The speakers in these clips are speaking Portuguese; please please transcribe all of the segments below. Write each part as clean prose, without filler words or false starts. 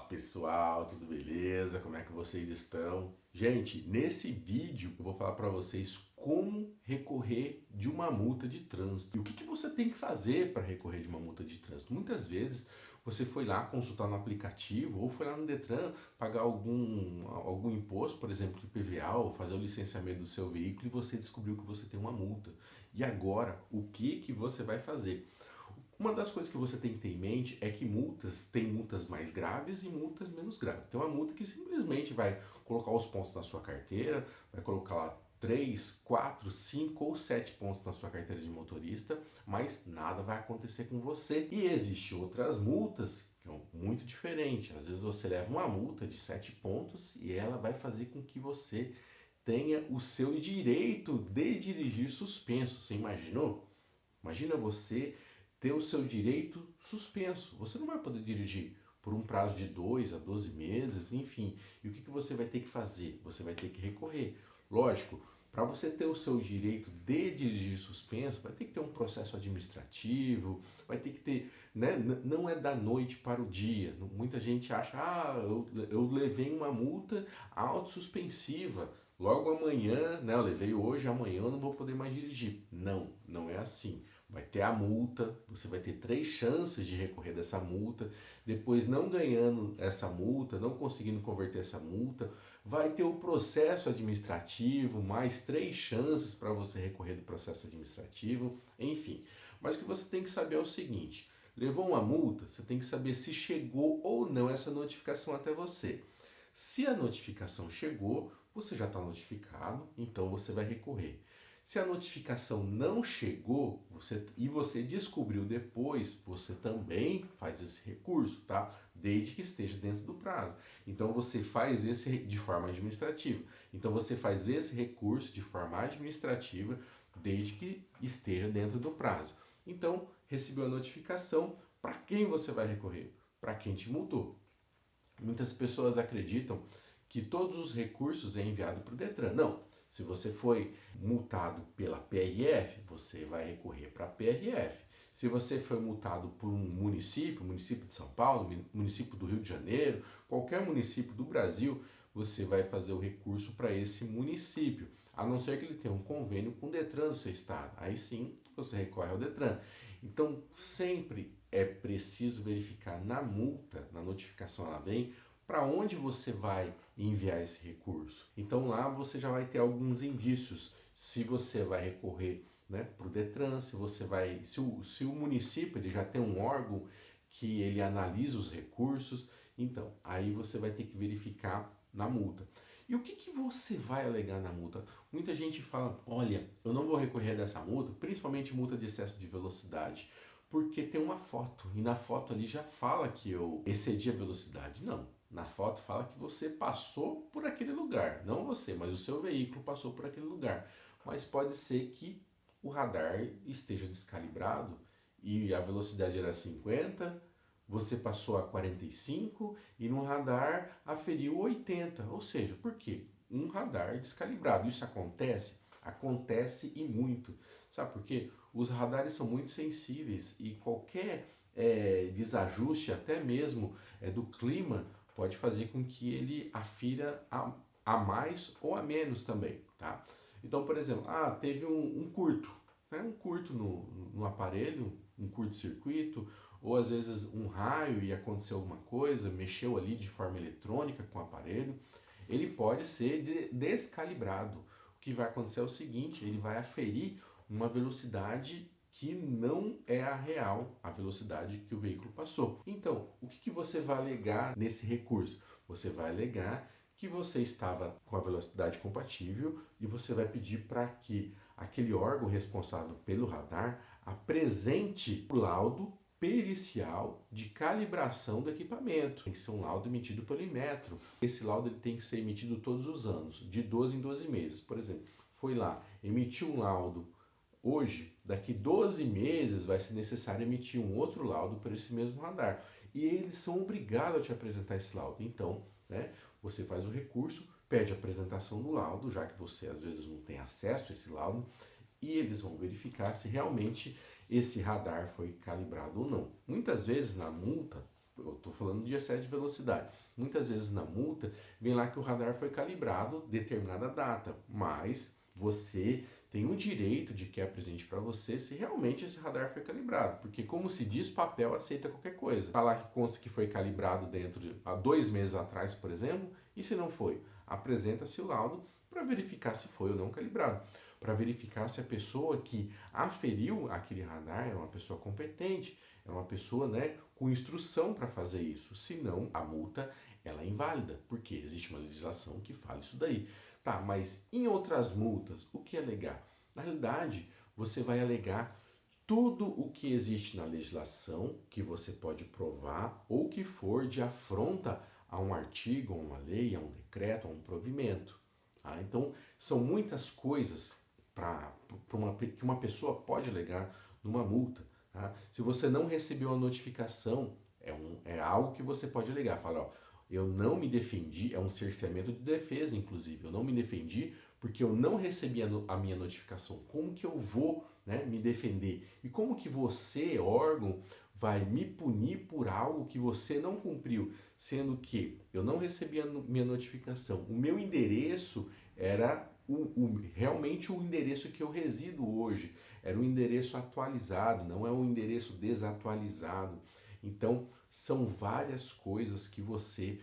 Pessoal, tudo beleza? Como é que vocês estão? Gente, nesse vídeo eu vou falar para vocês como recorrer de uma multa de trânsito e o que você tem que fazer para recorrer de uma multa de trânsito. Muitas vezes você foi lá consultar no aplicativo ou foi lá no Detran pagar algum imposto, por exemplo, IPVA, ou fazer o licenciamento do seu veículo e você descobriu que você tem uma multa. E agora, o que você vai fazer? Uma das coisas que você tem que ter em mente é que tem multas mais graves e multas menos graves. Tem uma multa que simplesmente vai colocar os pontos na sua carteira, vai colocar lá 3, 4, 5 ou 7 pontos na sua carteira de motorista, mas nada vai acontecer com você. E existem outras multas que são muito diferentes. Às vezes você leva uma multa de 7 pontos e ela vai fazer com que você tenha o seu direito de dirigir suspenso. Você imaginou? Imagina você ter o seu direito suspenso. Você não vai poder dirigir por um prazo de 2 a 12 meses, enfim. E o que você vai ter que fazer? Você vai ter que recorrer. Lógico, para você ter o seu direito de dirigir suspenso, vai ter que ter um processo administrativo, vai ter que ter, né? Não é da noite para o dia. Muita gente acha, eu levei uma multa autossuspensiva. Logo amanhã, né? Eu levei hoje, amanhã eu não vou poder mais dirigir. Não, não é assim. Vai ter a multa, você vai ter 3 chances de recorrer dessa multa. Depois, não ganhando essa multa, não conseguindo converter essa multa, vai ter o processo administrativo, mais 3 chances para você recorrer do processo administrativo, enfim. Mas o que você tem que saber é o seguinte: levou uma multa, você tem que saber se chegou ou não essa notificação até você. Se a notificação chegou, você já está notificado, então você vai recorrer. Se a notificação não chegou e você descobriu depois, você também faz esse recurso, tá? Desde que esteja dentro do prazo. Então você faz esse de forma administrativa. Então você faz esse recurso de forma administrativa desde que esteja dentro do prazo. Então, recebeu a notificação, para quem você vai recorrer? Para quem te multou. Muitas pessoas acreditam que todos os recursos é enviado para o Detran. Não. Se você foi multado pela PRF, você vai recorrer para a PRF. Se você foi multado por um município de São Paulo, município do Rio de Janeiro, qualquer município do Brasil, você vai fazer o recurso para esse município, a não ser que ele tenha um convênio com o Detran do seu estado. Aí sim, você recorre ao Detran. Então, sempre é preciso verificar na multa, na notificação ela vem, para onde você vai enviar esse recurso. Então lá você já vai ter alguns indícios se você vai recorrer, né, para o Detran, se o município ele já tem um órgão que ele analisa os recursos, então aí você vai ter que verificar na multa. E o que você vai alegar na multa? Muita gente fala, olha, eu não vou recorrer dessa multa, principalmente multa de excesso de velocidade, porque tem uma foto, e na foto ali já fala que eu excedi a velocidade. Não, na foto fala que você passou por aquele lugar, não você, mas o seu veículo passou por aquele lugar. Mas pode ser que o radar esteja descalibrado e a velocidade era 50, você passou a 45 e no radar aferiu 80. Ou seja, por quê? Um radar descalibrado. Isso acontece? Acontece e muito. Sabe por quê? Os radares são muito sensíveis e qualquer desajuste, até mesmo do clima, pode fazer com que ele afira a mais ou a menos também, tá? Então, por exemplo, teve um curto, né? Um curto no aparelho, um curto-circuito, ou às vezes um raio e aconteceu alguma coisa, mexeu ali de forma eletrônica com o aparelho, ele pode ser descalibrado. O que vai acontecer é o seguinte, ele vai aferir uma velocidade que não é a real, a velocidade que o veículo passou. Então, o que você vai alegar nesse recurso? Você vai alegar que você estava com a velocidade compatível e você vai pedir para que aquele órgão responsável pelo radar apresente o laudo pericial de calibração do equipamento. Tem que ser um laudo emitido pelo Inmetro. Esse laudo ele tem que ser emitido todos os anos, de 12 em 12 meses. Por exemplo, foi lá, emitiu um laudo hoje, daqui 12 meses vai ser necessário emitir um outro laudo para esse mesmo radar. E eles são obrigados a te apresentar esse laudo. Então, né, você faz o recurso, pede a apresentação do laudo, já que você às vezes não tem acesso a esse laudo, e eles vão verificar se realmente esse radar foi calibrado ou não. Muitas vezes na multa Eu estou falando de excesso de velocidade. Muitas vezes na multa vem lá que o radar foi calibrado determinada data, mas você tem o direito de que apresente para você se realmente esse radar foi calibrado, porque como se diz, papel aceita qualquer coisa. Falar que consta que foi calibrado há 2 meses atrás, por exemplo, e se não foi, apresenta-se o laudo para verificar se foi ou não calibrado, para verificar se a pessoa que aferiu aquele radar é uma pessoa competente, é uma pessoa, né, com instrução para fazer isso. Senão, a multa ela é inválida, porque existe uma legislação que fala isso daí. Tá, mas em outras multas, o que alegar? Na realidade, você vai alegar tudo o que existe na legislação que você pode provar ou que for de afronta a um artigo, a uma lei, a um decreto, a um provimento. Tá? Então, são muitas coisas que uma pessoa pode alegar numa multa. Tá? Se você não recebeu a notificação, é algo que você pode alegar. Fala, ó, eu não me defendi, é um cerceamento de defesa, inclusive. Eu não me defendi porque eu não recebi a minha notificação. Como que eu vou, né, me defender? E como que você, órgão, vai me punir por algo que você não cumpriu? Sendo que eu não recebi a minha notificação. O meu endereço era realmente o endereço que eu resido hoje. Era um endereço atualizado, não é um endereço desatualizado. Então, são várias coisas que você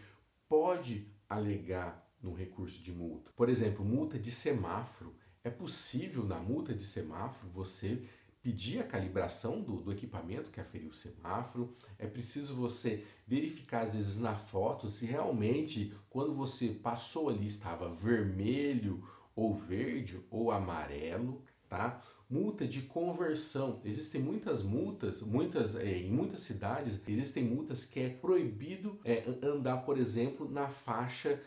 pode alegar no recurso de multa. Por exemplo, multa de semáforo. É possível na multa de semáforo você pedir a calibração do equipamento que aferiu o semáforo. É preciso você verificar, às vezes, na foto se realmente, quando você passou ali, estava vermelho ou verde ou amarelo, tá? Multa de conversão. Existem muitas multas, em muitas cidades existem multas que é proibido andar, por exemplo, na faixa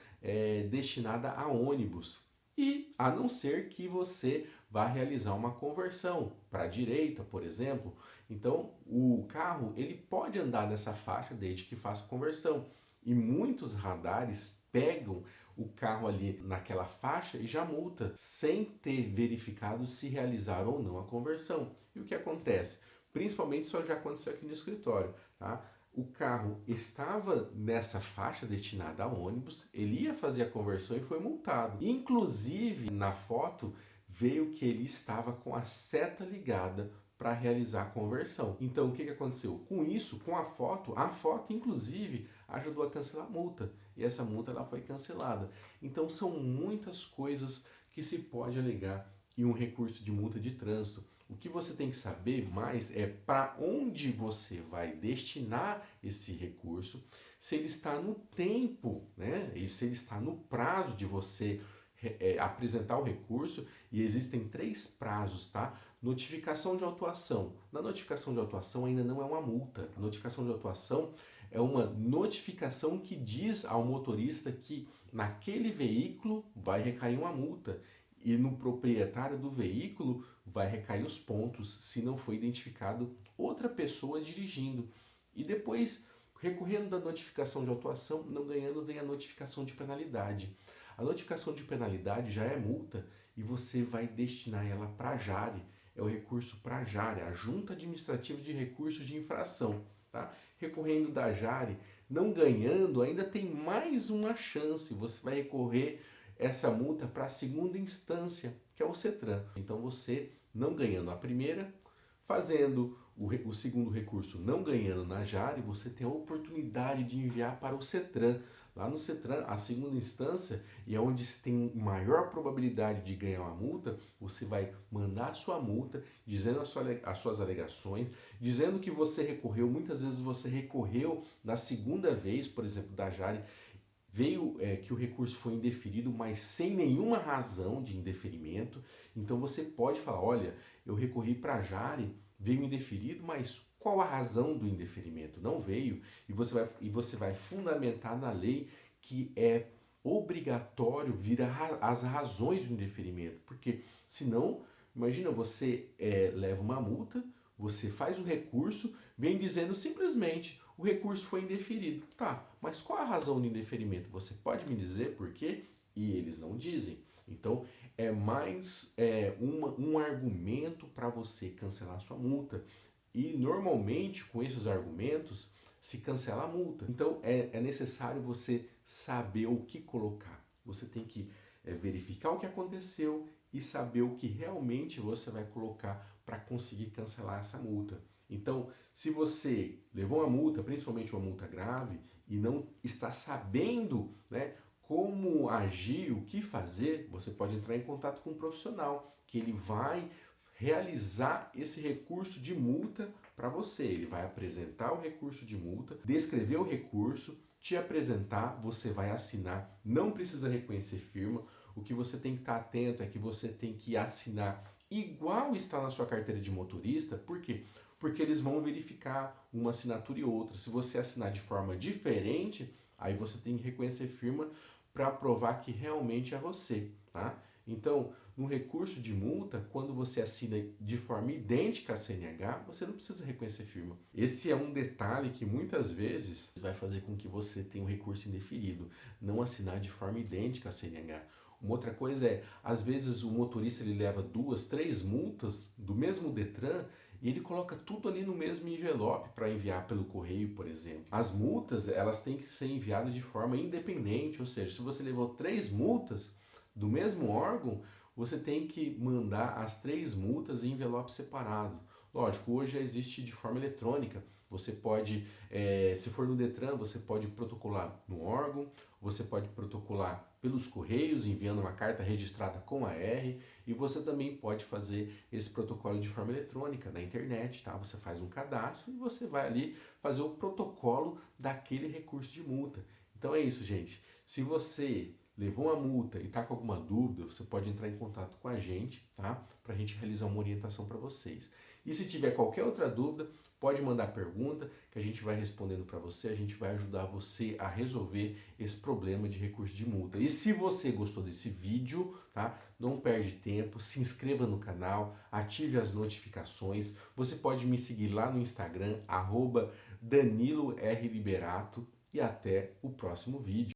destinada a ônibus. E a não ser que você vá realizar uma conversão para a direita, por exemplo. Então, o carro ele pode andar nessa faixa desde que faça conversão. E muitos radares pegam o carro ali naquela faixa e já multa, sem ter verificado se realizaram ou não a conversão. E o que acontece? Principalmente isso já aconteceu aqui no escritório, tá? O carro estava nessa faixa destinada a ônibus, ele ia fazer a conversão e foi multado. Inclusive, na foto, veio que ele estava com a seta ligada para realizar a conversão. Então, o que aconteceu? Com isso, com a foto inclusive ajudou a cancelar a multa. E essa multa ela foi cancelada. Então, são muitas coisas que se pode alegar em um recurso de multa de trânsito. O que você tem que saber mais é para onde você vai destinar esse recurso, se ele está no tempo, né? E se ele está no prazo de você apresentar o recurso, e existem 3 prazos, tá? Notificação de autuação. Na notificação de autuação ainda não é uma multa. A notificação de autuação é uma notificação que diz ao motorista que naquele veículo vai recair uma multa e no proprietário do veículo vai recair os pontos se não foi identificado outra pessoa dirigindo. E depois, recorrendo da notificação de autuação, não ganhando, vem a notificação de penalidade. A notificação de penalidade já é multa e você vai destinar ela para a JARE. É o recurso para a JARE, a Junta Administrativa de Recursos de Infração. Tá? Recorrendo da JARE, não ganhando, ainda tem mais uma chance. Você vai recorrer essa multa para a segunda instância, que é o CETRAN. Então você, não ganhando a primeira, fazendo o segundo recurso não ganhando na JARE, você tem a oportunidade de enviar para o CETRAN. Lá no CETRAN, a segunda instância, e é onde se tem maior probabilidade de ganhar uma multa, você vai mandar a sua multa, dizendo as suas alegações, dizendo que você recorreu. Muitas vezes você recorreu na segunda vez, por exemplo, da JARE, veio que o recurso foi indeferido, mas sem nenhuma razão de indeferimento. Então você pode falar, olha, eu recorri para a JARE, veio indeferido, mas qual a razão do indeferimento? Não veio. E você vai fundamentar na lei que é obrigatório vir as razões do indeferimento. Porque senão, imagina, você leva uma multa, você faz o recurso, vem dizendo simplesmente o recurso foi indeferido. Tá, mas qual a razão do indeferimento? Você pode me dizer por quê? E eles não dizem. Então, é mais um argumento para você cancelar sua multa. E, normalmente, com esses argumentos, se cancela a multa. Então é necessário você saber o que colocar. Você tem que verificar o que aconteceu e saber o que realmente você vai colocar para conseguir cancelar essa multa. Então, se você levou uma multa, principalmente uma multa grave, e não está sabendo, né, como agir, o que fazer, você pode entrar em contato com um profissional, que ele vai realizar esse recurso de multa para você. Ele vai apresentar o recurso de multa, descrever o recurso, te apresentar, você vai assinar, não precisa reconhecer firma. O que você tem que estar atento é que você tem que assinar igual está na sua carteira de motorista. Por quê? Porque eles vão verificar uma assinatura e outra. Se você assinar de forma diferente, aí você tem que reconhecer firma para provar que realmente é você, tá? Então, no recurso de multa, quando você assina de forma idêntica à CNH, você não precisa reconhecer firma. Esse é um detalhe que muitas vezes vai fazer com que você tenha um recurso indeferido, não assinar de forma idêntica à CNH. Uma outra coisa é, às vezes o motorista ele leva 2, 3 multas do mesmo Detran e ele coloca tudo ali no mesmo envelope para enviar pelo correio, por exemplo. As multas, elas têm que ser enviadas de forma independente, ou seja, se você levou 3 multas do mesmo órgão, você tem que mandar as 3 multas em envelope separado. Lógico, hoje já existe de forma eletrônica. Você pode, se for no Detran, você pode protocolar no órgão, você pode protocolar pelos correios, enviando uma carta registrada com a R, e você também pode fazer esse protocolo de forma eletrônica na internet, tá? Você faz um cadastro e você vai ali fazer o protocolo daquele recurso de multa. Então é isso, gente. Se você levou uma multa e está com alguma dúvida, você pode entrar em contato com a gente, tá? Para a gente realizar uma orientação para vocês. E se tiver qualquer outra dúvida, pode mandar pergunta que a gente vai respondendo para você, a gente vai ajudar você a resolver esse problema de recurso de multa. E se você gostou desse vídeo, tá? Não perde tempo, se inscreva no canal, ative as notificações. Você pode me seguir lá no Instagram, @DaniloRLiberato, e até o próximo vídeo.